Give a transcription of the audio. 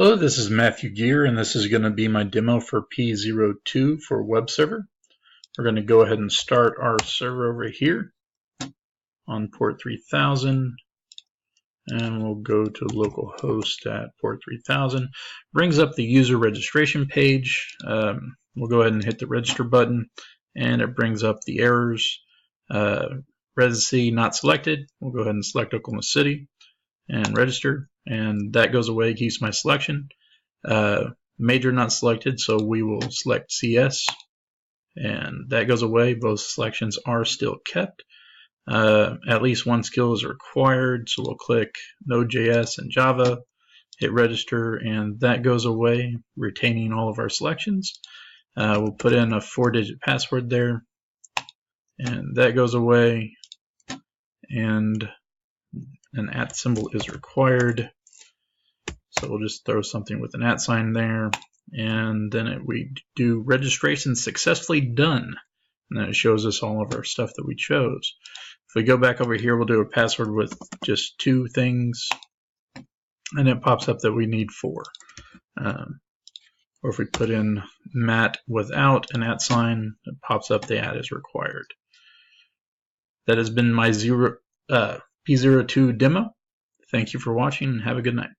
Hello, this is Matthew Gear, and this is going to be my demo for p02 for web server. We're going to go ahead and start our server over here on port 3000, and we'll go to localhost at port 3000. Brings up the user registration page. We'll go ahead and hit the register button, and it brings up the errors. Residency not selected. We'll go ahead and select Oklahoma City and register, and that goes away, keeps my selection. Major not selected, so we will select CS, and that goes away. Both selections are still kept. At least one skill is required, so we'll click Node.js and Java, hit register, and that goes away, retaining all of our selections. We'll put in a 4-digit password there, and that goes away, and an @ symbol is required, so we'll just throw something with an @ sign there, and then we do registration successfully done, and then it shows us all of our stuff that we chose. If we go back over here, we'll do a password with just 2 things, and it pops up that we need 4. Or if we put in Matt without an @ sign, it pops up the @ is required. That has been my p02 demo. Thank you for watching and have a good night.